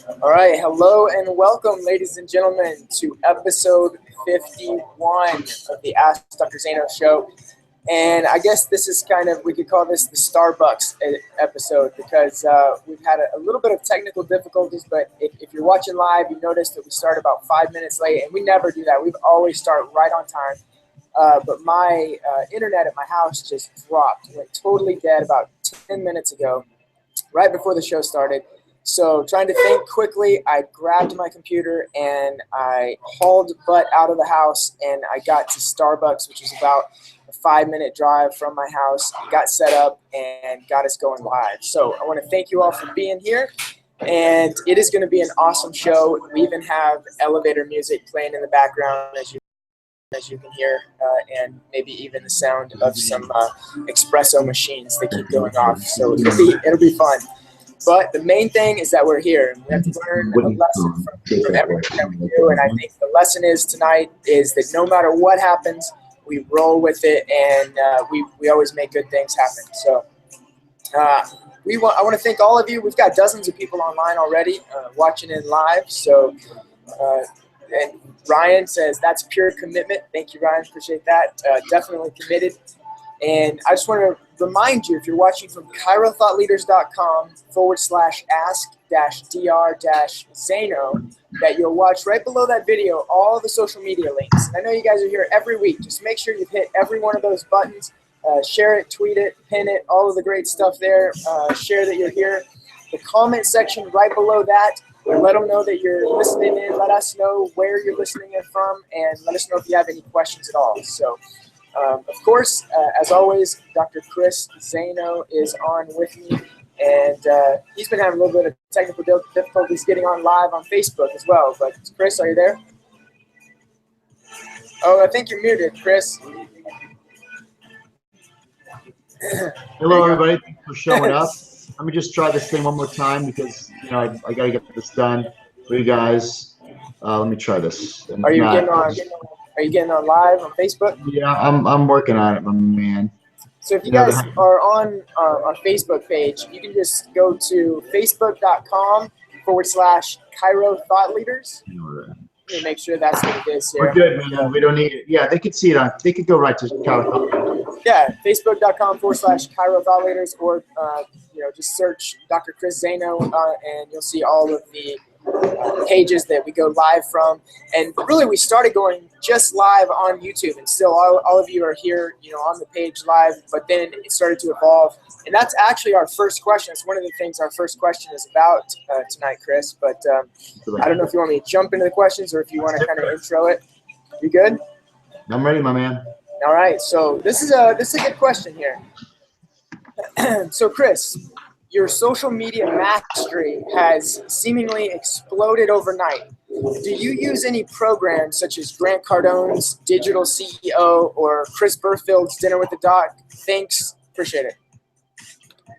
All right, hello and welcome, ladies and gentlemen, to episode 51 of the Ask Dr. Zaino show. And I guess this is we could call this the Starbucks episode because we've had a little bit of technical difficulties, but if you're watching live, you noticed that we start about 5 minutes late, and we never do that. We always start right on time. But my internet at my house just dropped, went totally dead about 10 minutes ago, right before the show started. So trying to think quickly, I grabbed my computer and I hauled butt out of the house and I got to Starbucks, which is about a 5-minute drive from my house, got set up and got us going live. So I want to thank you all for being here. And it is going to be an awesome show. We even have elevator music playing in the background, as you can hear, and maybe even the sound of some espresso machines that keep going off. So it'll be fun. But the main thing is that we're here, and we have to learn a lesson from everything that we do. And I think the lesson tonight is that no matter what happens, we roll with it, and we always make good things happen. So I want to thank all of you. We've got dozens of people online already watching in live. So and Ryan says that's pure commitment. Thank you, Ryan. Appreciate that. Definitely committed. And I just want to remind you, if you're watching from chirothoughtleaders.com/ask-dr-zaino, that you'll watch right below that video all the social media links. And I know you guys are here every week. Just make sure you've hit every one of those buttons. Share it, tweet it, pin it, all of the great stuff there. Share that you're here. The comment section right below that. Let them know that you're listening in. Let us know where you're listening in from, and let us know if you have any questions at all. So, of course, as always, Dr. Chris Zaino is on with me, and he's been having a little bit of technical difficulties getting on live on Facebook as well. But Chris, are you there? Oh, I think you're muted, Chris. Hello, everybody. Thanks for showing up. Let me just try this thing one more time because I got to get this done for you guys. Let me try this. Are you getting on live on Facebook? Yeah, I'm working on it, my man. So if you guys are on our Facebook page, you can just go to facebook.com/Chiro Thought Leaders. Let me make sure that's what it is here. We're good, man. We don't need it. Yeah, they could see it on. They could go right to Chiro Thought Leaders. Yeah, facebook.com/Chiro Thought Leaders, or just search Dr. Chris Zaino, and you'll see all of the pages that we go live from. And really, we started going just live on YouTube, and still all of you are here, on the page live, but then it started to evolve. And that's actually our first question. It's one of the things our first question is about tonight, Chris. But I don't know if you want me to jump into the questions or if you want to kind of intro it. You good? I'm ready, my man. All right. So this is a good question here. So, Chris, your social media mastery has seemingly exploded overnight. Do you use any programs such as Grant Cardone's Digital CEO or Chris Burfield's Dinner with the Doc? Thanks. Appreciate it.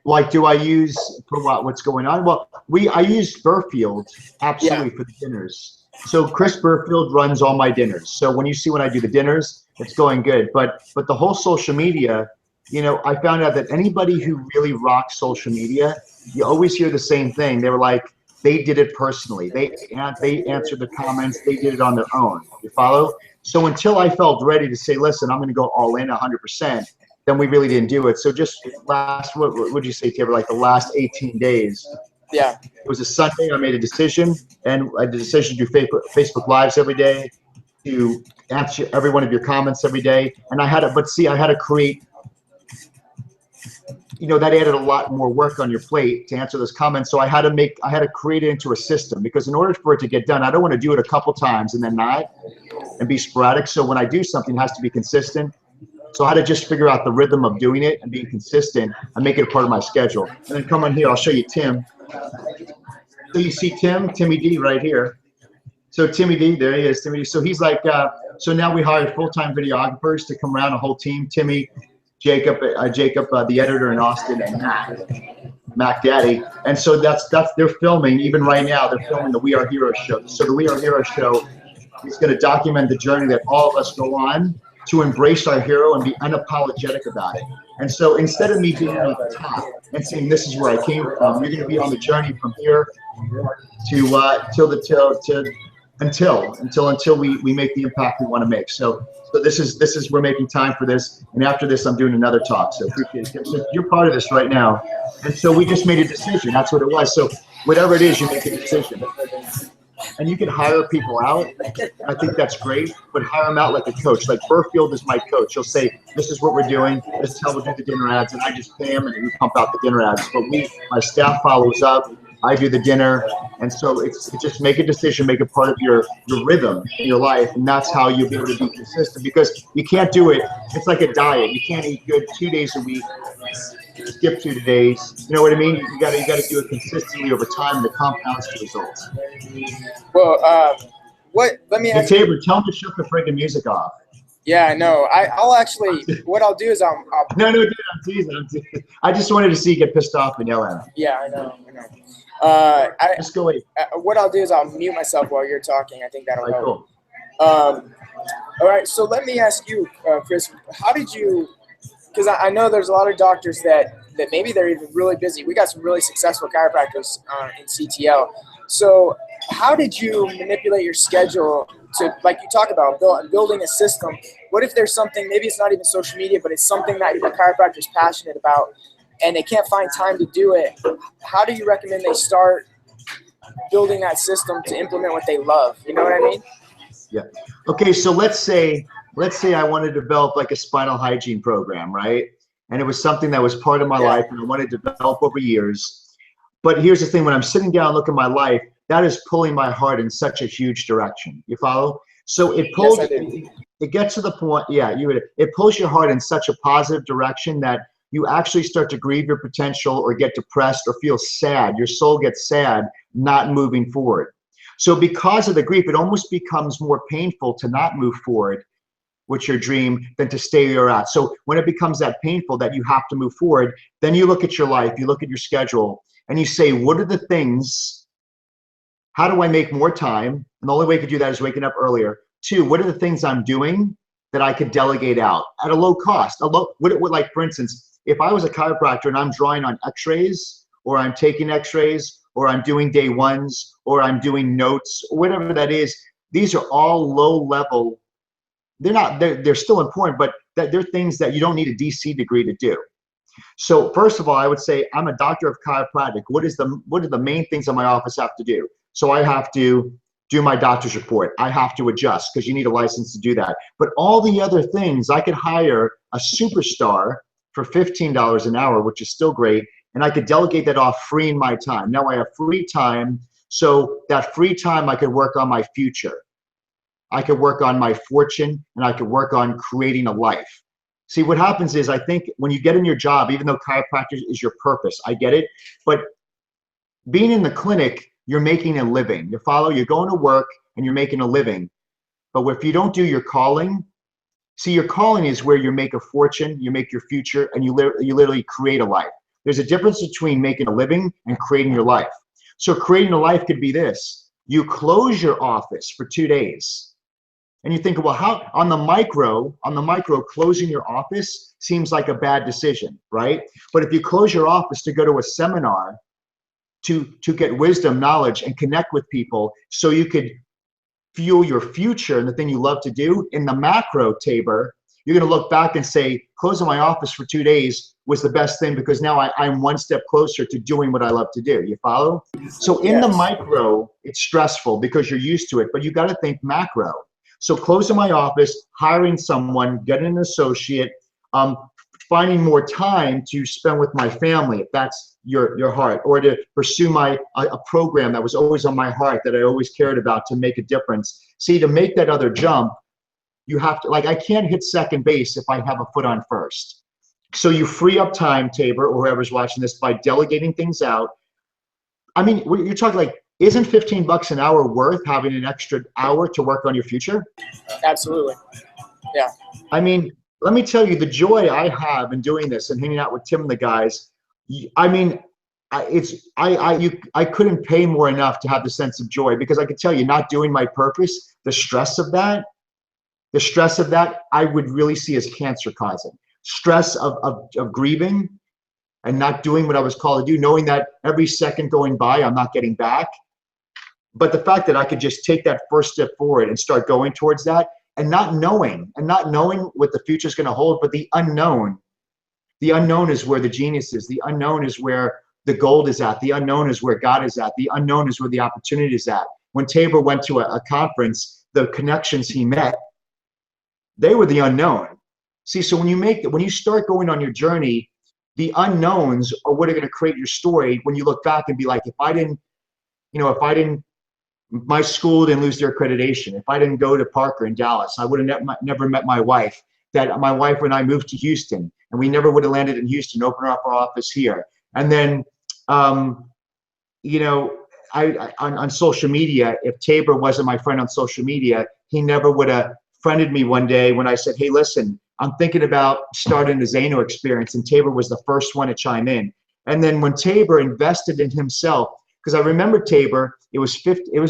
Like, do I use for what's going on? Well, I use Burfield absolutely for the dinners. So Chris Burfield runs all my dinners. So when I do the dinners, it's going good. But the whole social media, I found out that anybody who really rocks social media, you always hear the same thing. They were like, they did it personally. They answered the comments. They did it on their own. You follow? So until I felt ready to say, listen, I'm going to go all in 100%, then we really didn't do it. So just what would you say, Taylor, like the last 18 days? Yeah. It was a Sunday. I made a decision, and I did a decision to do Facebook Lives every day, to answer every one of your comments every day. And I had to create, that added a lot more work on your plate to answer those comments. So I had to create it into a system, because in order for it to get done, I don't want to do it a couple times and then not, and be sporadic. So when I do something, it has to be consistent. So I had to just figure out the rhythm of doing it and being consistent and make it a part of my schedule. And then come on here, I'll show you Tim. So you see Timmy D right here. So Timmy D, there he is, Timmy D. So he's like, so now we hired full-time videographers to come around, a whole team. Timmy, Jacob, the editor in Austin, and Mac Daddy. And so they're filming, even right now, they're filming the We Are Heroes show. So the We Are Heroes show is going to document the journey that all of us go on to embrace our hero and be unapologetic about it. And so instead of me being at the top and saying this is where I came from, you're going to be on the journey from here to until we make the impact we want to make. So this is we're making time for this, and after this I'm doing another talk. So appreciate it. So you're part of this right now, and so we just made a decision. That's what it was. So whatever it is, you make a decision. And you can hire people out. I think that's great, but hire them out like a coach. Like Burfield is my coach. He'll say, this is what we're doing. This is how we'll do the dinner ads. And I just pay him and we pump out the dinner ads. But my staff follows up. I do the dinner. And so it's just make a decision, make it part of your rhythm in your life. And that's how you'll be able to be consistent, because you can't do it. It's like a diet. You can't eat good 2 days a week, skip 2 days. You know what I mean? You gotta do it consistently over time, and it compounds to results. Well, let me ask you. Tabor, tell him to shut the friggin' music off. Yeah, I know. I'll actually, what I'll do is I'll No, dude, I'm teasing. I just wanted to see you get pissed off and yell at him. Yeah, I know. Just go away. What I'll do is I'll mute myself while you're talking. I think that'll help. Cool. All right, so let me ask you, Chris, how did you, because I know there's a lot of doctors that maybe they're even really busy. We got some really successful chiropractors in CTL. So how did you manipulate your schedule to, like you talk about, building a system? What if there's something, maybe it's not even social media, but it's something that a chiropractor is passionate about and they can't find time to do it? How do you recommend they start building that system to implement what they love? You know what I mean? Yeah. Okay, so let's say I want to develop like a spinal hygiene program, right? And it was something that was part of my life and I wanted to develop over years. But here's the thing, when I'm sitting down and looking at my life, that is pulling my heart in such a huge direction. You follow? So it pulls, Yes, I do. It gets to the point, it pulls your heart in such a positive direction that you actually start to grieve your potential or get depressed or feel sad. Your soul gets sad not moving forward. So because of the grief, it almost becomes more painful to not move forward with your dream than to stay where you're at. So when it becomes that painful that you have to move forward, then you look at your life, you look at your schedule, and you say, what are the things, how do I make more time? And the only way you could do that is waking up earlier. 2, what are the things I'm doing that I could delegate out at a low cost? Like, for instance, if I was a chiropractor and I'm drawing on x-rays, or I'm taking x-rays, or I'm doing day ones, or I'm doing notes, or whatever that is, these are all low level. They're still important, but they're things that you don't need a DC degree to do. So first of all, I would say I'm a doctor of chiropractic. What are the main things in my office have to do? So I have to do my doctor's report. I have to adjust, because you need a license to do that. But all the other things, I could hire a superstar for $15 an hour, which is still great, and I could delegate that off, freeing my time. Now I have free time, so that free time I could work on my future. I could work on my fortune, and I could work on creating a life. See, what happens is, I think when you get in your job, even though chiropractic is your purpose, I get it, but being in the clinic, you're making a living. You follow? You're going to work and you're making a living. But if you don't do your calling, see, your calling is where you make a fortune, you make your future, and you literally create a life. There's a difference between making a living and creating your life. So creating a life could be this. You close your office for 2 days. And you think, well, how on the micro, closing your office seems like a bad decision, right? But if you close your office to go to a seminar, to get wisdom, knowledge, and connect with people, so you could fuel your future and the thing you love to do, in the macro, Tabor, you're going to look back and say, closing my office for 2 days was the best thing, because now I'm one step closer to doing what I love to do. You follow? So in the micro, it's stressful because you're used to it, but you got to think macro. So closing my office, hiring someone, getting an associate, finding more time to spend with my family, if that's your heart, or to pursue a program that was always on my heart, that I always cared about, to make a difference. See, to make that other jump, you have to, like, I can't hit second base if I have a foot on first. So you free up time, Tabor, or whoever's watching this, by delegating things out. I mean, you're talking like, isn't $15 an hour worth having an extra hour to work on your future? Absolutely. Yeah. I mean, let me tell you, the joy I have in doing this and hanging out with Tim and the guys, I mean, I couldn't pay more enough to have the sense of joy, because I could tell you, not doing my purpose, the stress of that, The stress of that, I would really see as cancer causing. Stress of grieving and not doing what I was called to do, knowing that every second going by, I'm not getting back. But the fact that I could just take that first step forward and start going towards that, and not knowing what the future is going to hold, but the unknown is where the genius is. The unknown is where the gold is at. The unknown is where God is at. The unknown is where the opportunity is at. When Tabor went to a conference, the connections he met, they were the unknown. See, so when you start going on your journey, the unknowns are what are going to create your story when you look back and be like, if I didn't, my school didn't lose their accreditation, if I didn't go to Parker in Dallas, I would have never met my wife. That my wife and I moved to Houston, and we never would have landed in Houston, opened up our office here. And then, on social media, if Tabor wasn't my friend on social media, he never would have friended me one day when I said, hey, listen, I'm thinking about starting the Zaino experience. And Tabor was the first one to chime in. And then when Tabor invested in himself, because I remember Tabor, it was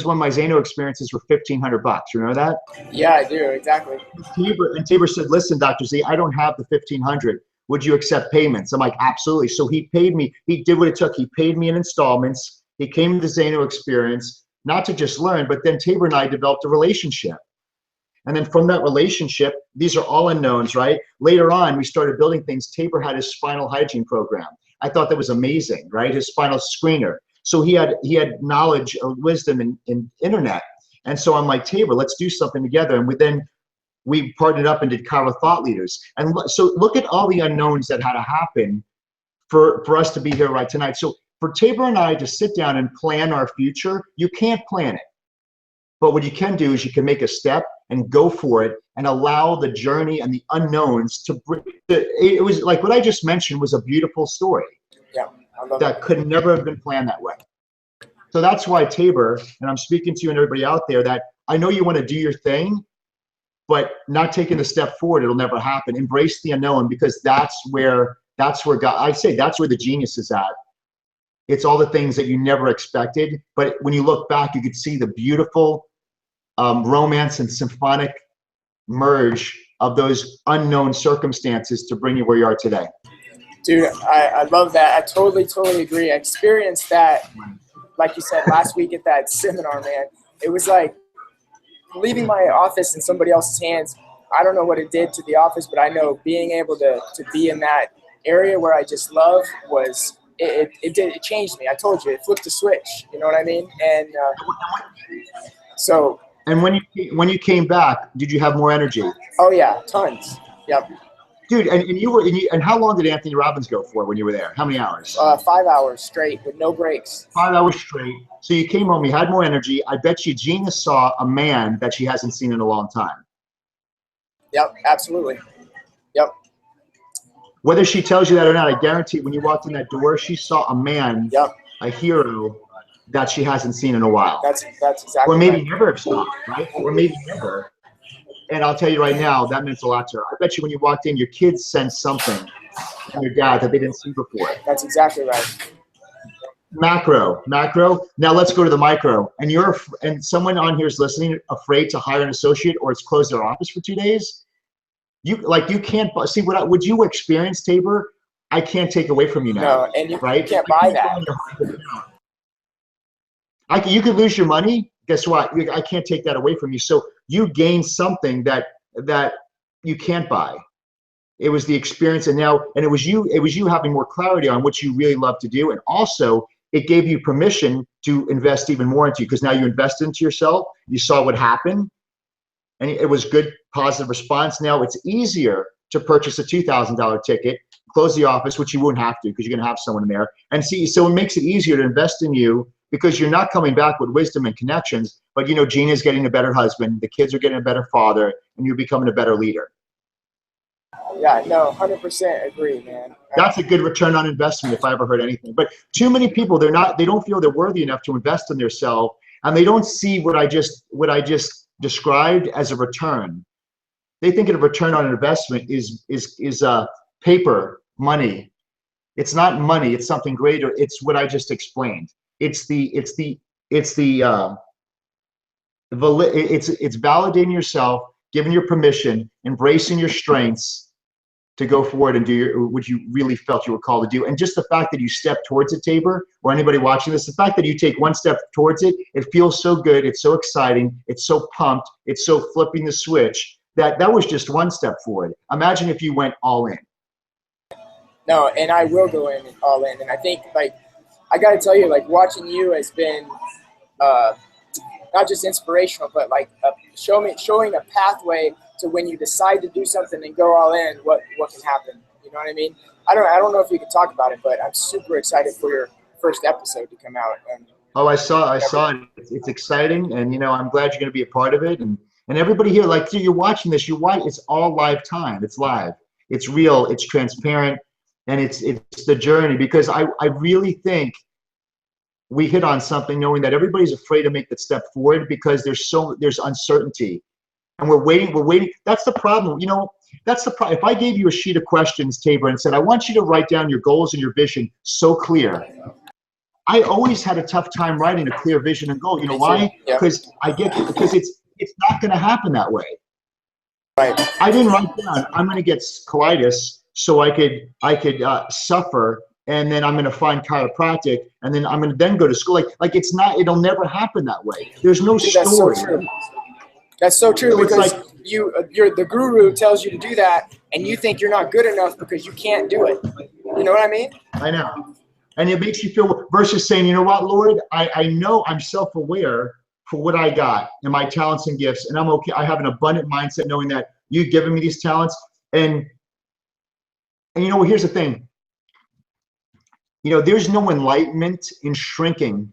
one of my Zaino experiences were $1,500. Remember that? Yeah, I do, exactly. Tabor said, listen, Dr. Z, I don't have the 1,500. Would you accept payments? I'm like, absolutely. So he paid me. He did what it took. He paid me in installments. He came to the Zaino experience, not to just learn, but then Tabor and I developed a relationship. And then from that relationship, these are all unknowns, right? Later on, we started building things. Tabor had his spinal hygiene program. I thought that was amazing, right? His spinal screener. So he had knowledge or wisdom in internet. And so I'm like, Tabor, let's do something together. And we partnered up and did Chiro Thought Leaders. And so look at all the unknowns that had to happen for us to be here right tonight. So for Tabor and I to sit down and plan our future, you can't plan it. But what you can do is you can make a step and go for it and allow the journey and the unknowns to bring it. Was like what I just mentioned was a beautiful story. Yeah, I love that could never have been planned that way. So that's why Tabor, and I'm speaking to you and everybody out there, that I know you want to do your thing, but not taking the step forward, it'll never happen. Embrace the unknown, because that's where God, I say that's where the genius is at. It's all the things that you never expected, but when you look back, you could see the beautiful romance and symphonic merge of those unknown circumstances to bring you where you are today. Dude, I love that. I totally agree. I experienced that, like you said, last week at that seminar, man. It was like leaving my office in somebody else's hands. I don't know what it did to the office, but I know being able to be in that area where I just love was, it changed me. I told you, it flipped a switch. You know what I mean? And so. And when you came back, did you have more energy? Oh yeah, tons. Yep. Dude, and how long did Anthony Robbins go for when you were there? How many hours? 5 hours straight with no breaks. 5 hours straight. So you came home, you had more energy. I bet you Gina saw a man that she hasn't seen in a long time. Yep, absolutely. Yep. Whether she tells you that or not, I guarantee when you walked in that door, she saw a man, yep, a hero that she hasn't seen in a while. That's exactly or maybe right. Never have stopped, right? Or maybe never. And I'll tell you right now, that meant a lot to her. I bet you when you walked in, your kids sensed something from your dad that they didn't see before. That's exactly right. Macro. Now let's go to the micro. And someone on here is listening, afraid to hire an associate, or it's closed their office for 2 days. You can't see would you experience, Tabor? I can't take away from you now. No, and you can't buy that. You could lose your money. Guess what? I can't take that away from you. So you gained something that you can't buy. It was the experience, and it was you having more clarity on what you really love to do, and also it gave you permission to invest even more into you, because now you invested into yourself. You saw what happened, and it was good, positive response. Now it's easier to purchase a $2,000 ticket, close the office, which you wouldn't have to because you're going to have someone in there, and see. So it makes it easier to invest in you, because you're not coming back with wisdom and connections, but Gina's getting a better husband, the kids are getting a better father, and you're becoming a better leader. Yeah, no, 100% agree, man. That's a good return on investment if I ever heard anything. But too many people, they don't feel they're worthy enough to invest in themselves, and they don't see what I just described as a return. They think of a return on investment is paper, money. It's not money, it's something greater. It's what I just explained. It's validating yourself given your permission, embracing your strengths to go forward and do what you really felt you were called to do. And just the fact that you step towards it, Tabor, or anybody watching this, the fact that you take one step towards it, it feels so good, it's so exciting, it's so pumped, it's so flipping the switch, that was just one step forward. Imagine if you went all in. No, and I will go in all in. And I think, like, I got to tell you, like, watching you has been not just inspirational, but like showing a pathway to when you decide to do something and go all in, what can happen. You know what I mean? I don't know if you can talk about it, but I'm super excited for your first episode to come out. And oh, I saw it. It's exciting, and you know, I'm glad you're going to be a part of it. And everybody here, like, you're watching this, it's all live time. It's live. It's real. It's transparent, and it's the journey. Because I really think we hit on something, knowing that everybody's afraid to make that step forward because there's uncertainty, and we're waiting. That's the problem. You know, that's the problem. If I gave you a sheet of questions, Tabor, and said, I want you to write down your goals and your vision so clear, I always had a tough time writing a clear vision and goal. You know why? Because it's not going to happen that way. Right. I didn't write down, I'm going to get colitis so I could suffer, and then I'm going to find chiropractic, and then I'm going to then go to school. Like it's not. It'll never happen that way. There's no story. That's so true. That's so true, so because like, you're the guru tells you to do that, and you think you're not good enough because you can't do it. You know what I mean? I know. And it makes you feel, versus saying, you know what, Lord, I know I'm self-aware for what I got and my talents and gifts, and I'm okay. I have an abundant mindset knowing that you've given me these talents. And you know, here's the thing. You know, there's no enlightenment in shrinking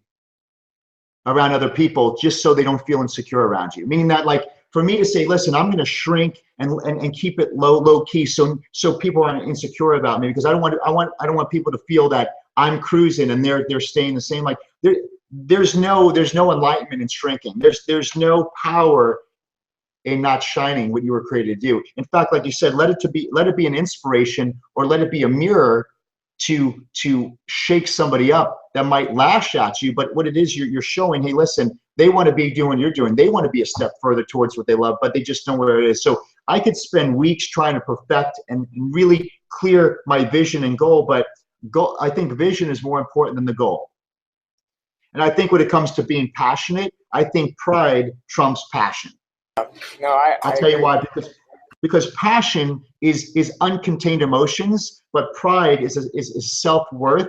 around other people just so they don't feel insecure around you. Meaning that, like, for me to say, listen, I'm going to shrink and keep it low key so people aren't insecure about me, because I don't want people to feel that I'm cruising and they're staying the same. Like there's no enlightenment in shrinking. There's no power in not shining what you were created to do. In fact, like you said, let it be an inspiration, or let it be a mirror to shake somebody up that might lash at you. But what it is, you're showing, hey, listen, they want to be doing what you're doing. They want to be a step further towards what they love, but they just know where it is. So I could spend weeks trying to perfect and really clear my vision and goal, but I think vision is more important than the goal. And I think when it comes to being passionate, I think pride trumps passion. No, I'll tell you why. Because passion is uncontained emotions, but pride is self-worth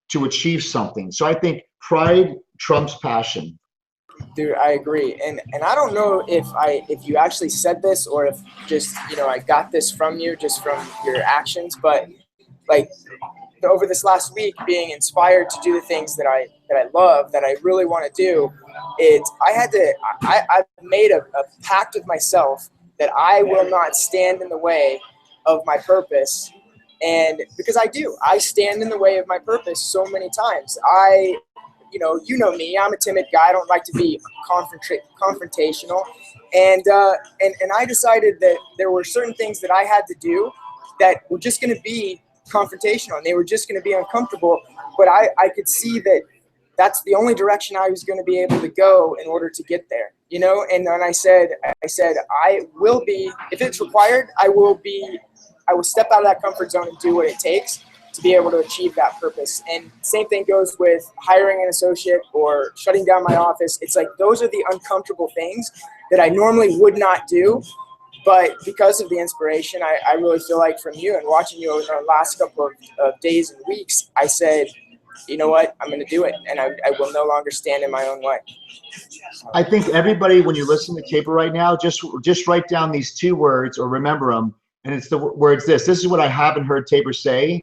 to achieve something. So I think pride trumps passion. Dude, I agree. And I don't know if you actually said this, or if just, you know, I got this from you just from your actions, but like over this last week, being inspired to do the things that I love, that I really want to do, I've made a pact with myself that I will not stand in the way of my purpose. And because I stand in the way of my purpose so many times. You know me, I'm a timid guy. I don't like to be confrontational. And I decided that there were certain things that I had to do that were just going to be confrontational, and they were just going to be uncomfortable. But I could see that that's the only direction I was going to be able to go in order to get there, you know? And then I said, I will be, if it's required, I will step out of that comfort zone and do what it takes to be able to achieve that purpose. And same thing goes with hiring an associate or shutting down my office. It's like, those are the uncomfortable things that I normally would not do. But because of the inspiration, I really feel like from you and watching you over the last couple of days and weeks, I said, you know what, I'm going to do it, and I will no longer stand in my own way. I think everybody, when you listen to Tabor right now, just write down these two words or remember them, and it's the words this is what I haven't heard Tabor say,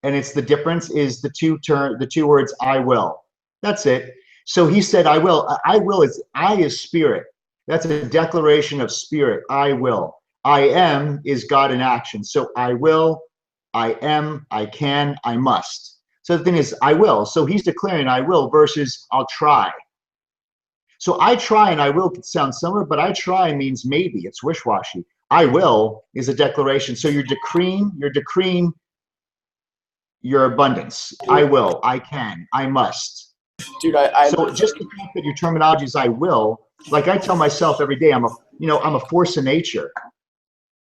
and it's the difference is the two words, I will. That's it. So he said, I will. I will is spirit. That's a declaration of spirit. I will. I am is God in action. So I will, I am, I can, I must. So the thing is, I will. So he's declaring I will versus I'll try. So I try and I will could sound similar, but I try means maybe. It's wish-washy. I will is a declaration. So you're decreeing your abundance. I will, I can, I must. Dude, so just the fact that your terminology is I will, like I tell myself every day, you know, I'm a force of nature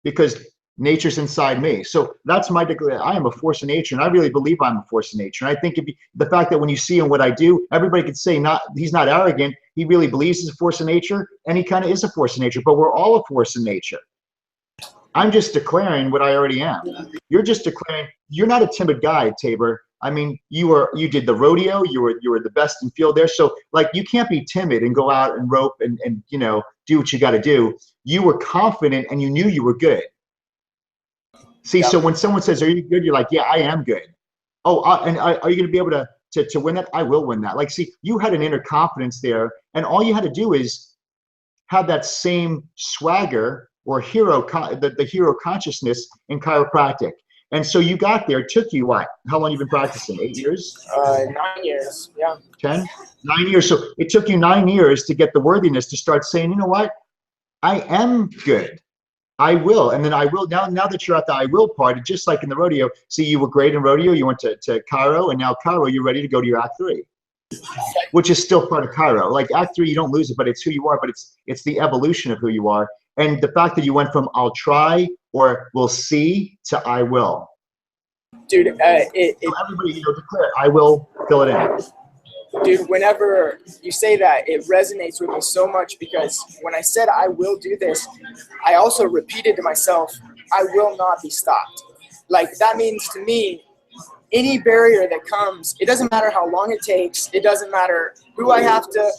because nature's inside me. So that's my declaration. I am a force of nature, and I really believe I'm a force of nature. And I think the fact that when you see him what I do, everybody could say he's not arrogant. He really believes he's a force of nature, and he kind of is a force of nature. But we're all a force of nature. I'm just declaring what I already am. You're just declaring. You're not a timid guy, Tabor. I mean, you did the rodeo. You were the best in field there. So like, you can't be timid and go out and rope and you know, do what you got to do. You were confident and you knew you were good. See, so when someone says, "Are you good?" You're like, "Yeah, I am good." Oh, and are you going to be able to win that? I will win that. Like, see, you had an inner confidence there, and all you had to do is have that same swagger or the hero consciousness in chiropractic. And so you got there. It took you what? How long you been practicing? 8 years? 9 years. Yeah. 10? 9 years. So it took you 9 years to get the worthiness to start saying, you know what? I am good. I will. And then I will. Now that you're at the I will part, just like in the rodeo, see, you were great in rodeo. You went to Cairo, and now Cairo, you're ready to go to your Act 3, which is still part of Cairo. Like Act 3, you don't lose it, but it's who you are, but it's the evolution of who you are. And the fact that you went from I'll try or we'll see to I will. Dude, so everybody, you know, declare, I will, fill it in. Dude, whenever you say that, it resonates with me so much, because when I said I will do this, I also repeated to myself, I will not be stopped. Like, that means to me, any barrier that comes, it doesn't matter how long it takes, it doesn't matter who I have to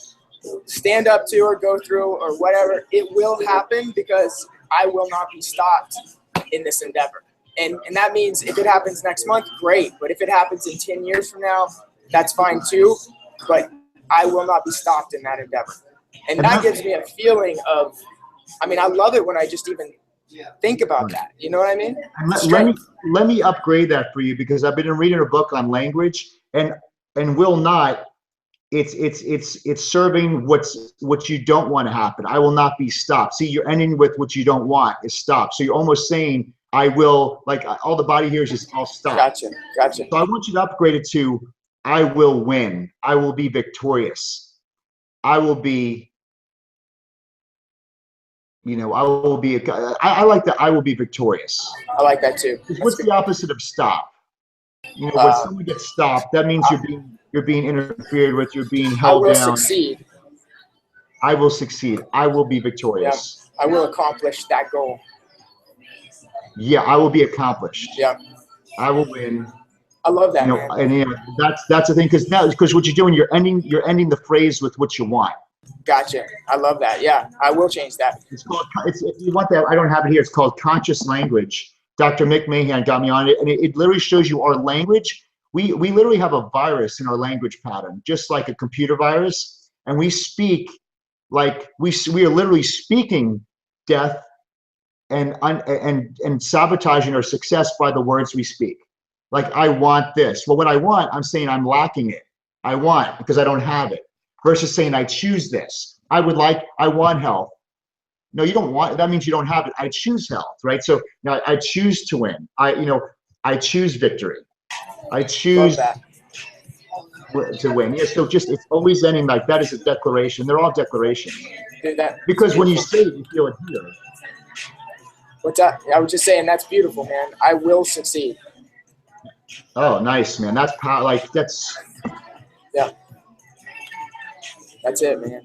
stand up to or go through or whatever, it will happen, because I will not be stopped in this endeavor. And that means if it happens next month, great. But if it happens in 10 years from now, that's fine too. But I will not be stopped in that endeavor. And that gives me a feeling of, I mean, I love it when I just even think about that. You know what I mean? Let me upgrade that for you, because I've been reading a book on language, and will not. It's serving what you don't want to happen. I will not be stopped. See, you're ending with what you don't want is stop. So you're almost saying I will, like all the body here is just I'll stop. Gotcha. So I want you to upgrade it to I will win. I will be victorious. I will be, you know, I will be, I like that. I will be victorious. I like that too. What's the opposite of stop? You know, when someone gets stopped, that means you're being interfered with, you're being held down. I will succeed. I will succeed. I will be victorious. Yeah. I will accomplish that goal. Yeah, I will be accomplished. Yeah. I will win. I love that, you know, man. And you know, that's the thing, because what you're doing, you're ending the phrase with what you want. Gotcha. I love that. Yeah, I will change that. It's called. If you want that, I don't have it here. It's called conscious language. Dr. Mick Mahan got me on it, and it literally shows you our language. We literally have a virus in our language pattern, just like a computer virus, and we speak like we are literally speaking death and sabotaging our success by the words we speak. Like, I want this. Well, what I want, I'm saying I'm lacking it. I want because I don't have it. Versus saying I choose this. I want health. No, you don't want. That means you don't have it. I choose health, right? So now I choose to win. I choose victory. I choose to win. Yeah. So it's always ending like that is a declaration. They're all declarations. Because when you say it, you feel it here. What's that? I was just saying that's beautiful, man. I will succeed. Oh, nice, man. That's power. Like that's. Yeah. That's it, man.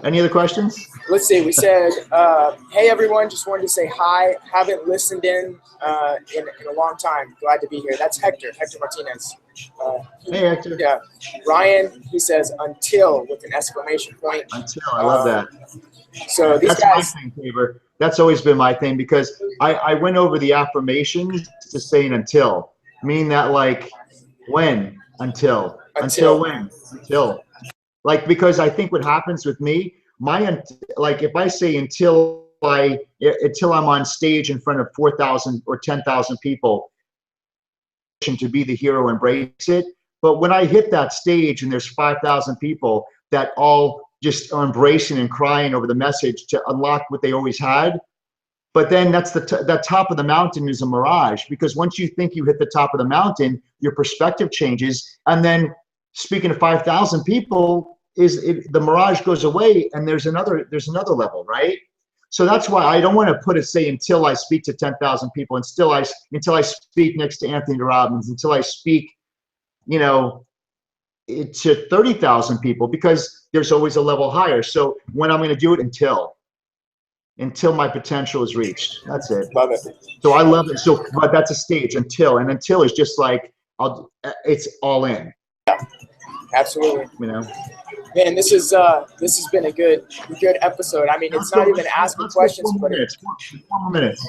Any other questions? Let's see. We said, hey, everyone. Just wanted to say hi. Haven't listened in a long time. Glad to be here. That's Hector Martinez. Hey, Hector. Yeah. Ryan, he says, until with an exclamation point. Until. I love that. So these That's guys. my thing, Tabor. That's always been my thing, because I went over the affirmations to saying until, meaning that like when, until when, until. Like, because I think what happens with me, like if I say until I'm on stage in front of 4,000 or 10,000 people, to be the hero, embrace it. But when I hit that stage and there's 5,000 people that all just are embracing and crying over the message to unlock what they always had, but then that's that top of the mountain is a mirage, because once you think you hit the top of the mountain, your perspective changes, and then speaking to 5,000 people, the mirage goes away, and there's another level, right? So that's why I don't want to put it, say, until I speak to 10,000 people, until I speak next to Anthony Robbins, until I speak, you know, to 30,000 people, because there's always a level higher. So when I'm going to do it, until my potential is reached. That's it. Love it. So I love it. So, but that's a stage. Until is just like, it's all in. Absolutely. You know. Man, this has been a good episode. I mean, it's not even asking questions, but 4 more minutes.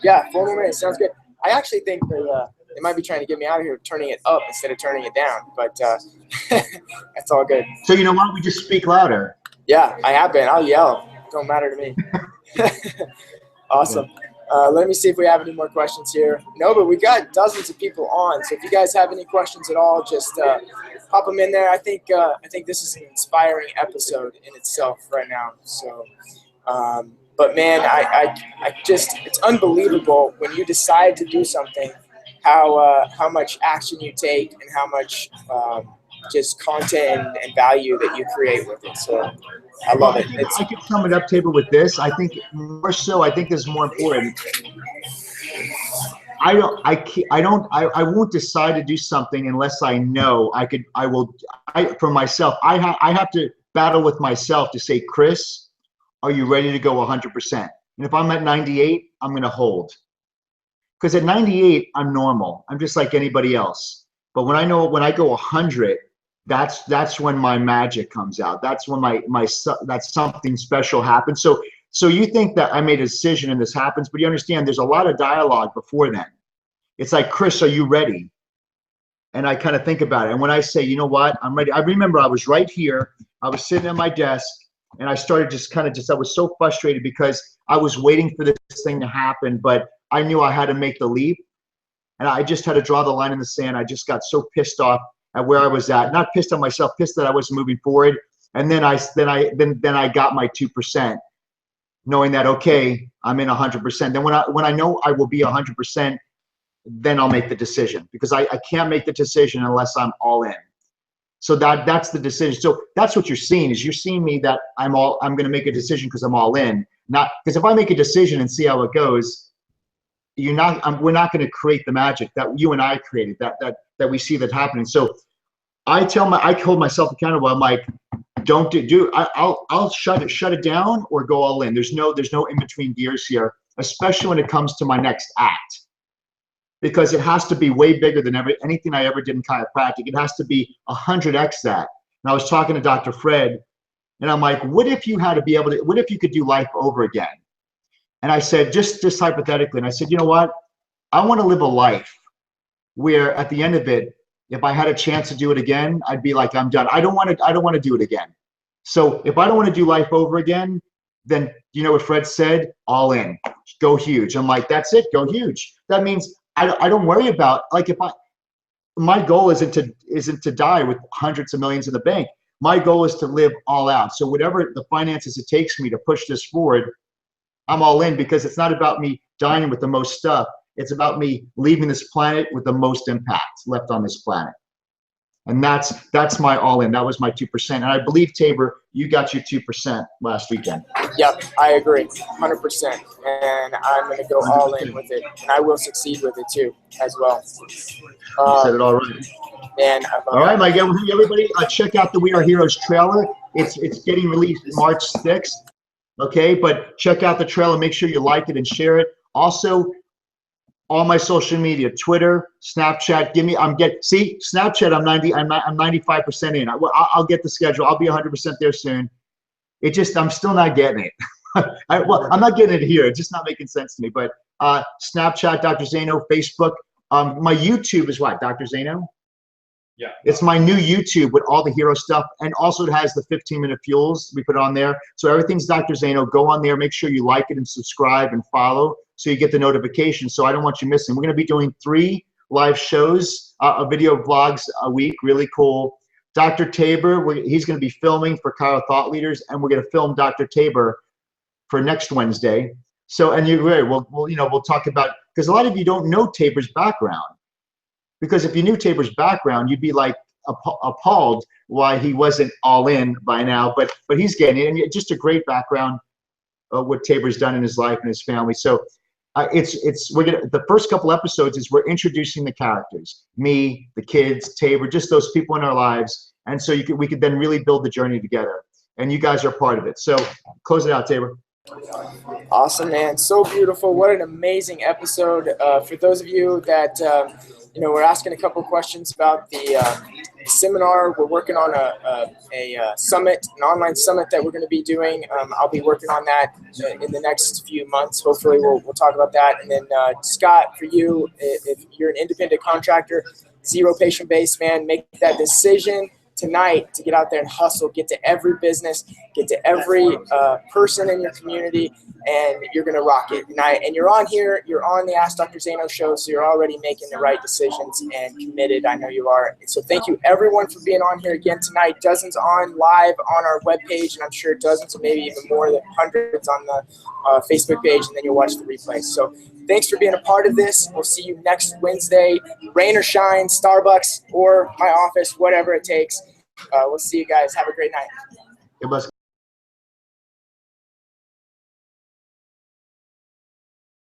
Yeah, 4 more minutes sounds good. I actually think they might be trying to get me out of here, turning it up instead of turning it down. But that's all good. So you know what? We just speak louder. Yeah, I have been. I'll yell. Don't matter to me. Awesome. Let me see if we have any more questions here. No, but we've got dozens of people on. So if you guys have any questions at all, just pop them in there. I think this is an inspiring episode in itself right now. So, but man, I just, it's unbelievable when you decide to do something, how much action you take and how much just content and value that you create with it. So I love it. I could sum it up, Tabor, with this. I think more so, I think this is more important. I won't decide to do something unless I know for myself. I have to battle with myself to say, Chris, are you ready to go 100%? And if I'm at 98, I'm going to hold. Because at 98, I'm normal. I'm just like anybody else. But when I go 100, that's when my magic comes out. That's when that something special happens. So you think that I made a decision and this happens, but you understand there's a lot of dialogue before then. It's like, Chris, are you ready? And I kind of think about it. And when I say, you know what, I'm ready. I remember I was right here. I was sitting at my desk and I started I was so frustrated because I was waiting for this thing to happen, but I knew I had to make the leap. And I just had to draw the line in the sand. I just got so pissed off at where I was at. Not pissed at myself, pissed that I wasn't moving forward. And then I got my 2%, knowing that, okay, I'm in 100%. Then when I know I will be 100%, then I'll make the decision, because I can't make the decision unless I'm all in. So that's the decision. So that's what you're seeing, is you're seeing me that I'm going to make a decision because I'm all in. Not because if I make a decision and see how it goes, we're not going to create the magic that you and I created, that we see that happening. So I hold myself accountable. I'm like, I'll shut it down or go all in. There's no in between gears here, especially when it comes to my next act, because it has to be way bigger than anything I ever did in chiropractic. It has to be 100x that. And I was talking to Dr. Fred, and I'm like, what if you could do life over again? And I said, just hypothetically, and I said, you know what? I want to live a life where at the end of it, if I had a chance to do it again, I'd be like, I'm done. I don't want to do it again. So if I don't want to do life over again, then you know what Fred said? All in, go huge. I'm like, that's it, go huge. That means I don't worry about, like, my goal isn't to die with hundreds of millions in the bank. My goal is to live all out. So whatever the finances it takes me to push this forward, I'm all in, because it's not about me dying with the most stuff. It's about me leaving this planet with the most impact left on this planet. And that's my all in. That was my 2%. And I believe, Tabor, you got your 2% last weekend. Yep, I agree, 100%. And I'm going to go all in with it, and I will succeed with it too, as well. You said it all right. And all right, Mike. Everybody, check out the We Are Heroes trailer. It's getting released March 6th. Okay, but check out the trailer. Make sure you like it and share it. Also, all my social media, Twitter, Snapchat. Snapchat. I'm 95% in. I'll get the schedule. I'll be 100% there soon. I'm still not getting it. I'm not getting it here. It's just not making sense to me. But Snapchat, Dr. Zaino, Facebook. My YouTube is what, Dr. Zaino? Yeah. It's my new YouTube with all the hero stuff, and also it has the 15-minute fuels we put on there. So everything's Dr. Zaino. Go on there, make sure you like it and subscribe and follow, so you get the notifications. So I don't want you missing. We're going to be doing 3 live shows, video vlogs a week. Really cool. Dr. Tabor, he's going to be filming for Chiro Thought Leaders, and we're going to film Dr. Tabor for next Wednesday. So, and we'll talk about, because a lot of you don't know Tabor's background. Because if you knew Tabor's background, you'd be like appalled why he wasn't all in by now. But he's getting it, and just a great background. what Tabor's done in his life and his family. So we're gonna, the first couple episodes is we're introducing the characters, me, the kids, Tabor, just those people in our lives. And so we could then really build the journey together. And you guys are part of it. So close it out, Tabor. Awesome, man. So beautiful. What an amazing episode. For those of you that, we're asking a couple questions about the seminar. We're working on a summit, an online summit that we're going to be doing. I'll be working on that in the next few months. Hopefully we'll talk about that. And then Scott, for you, if you're an independent contractor, zero patient base, man, make that decision tonight to get out there and hustle, get to every business, get to every person in your community, and you're going to rock it tonight. And you're on here, you're on the Ask Dr. Zaino show, so you're already making the right decisions and committed. I know you are. So thank you everyone for being on here again tonight. Dozens on live on our webpage, and I'm sure dozens or maybe even more than hundreds on the Facebook page, and then you'll watch the replay. So thanks for being a part of this. We'll see you next Wednesday, rain or shine, Starbucks or my office, whatever it takes. We'll see you guys. Have a great night. God bless.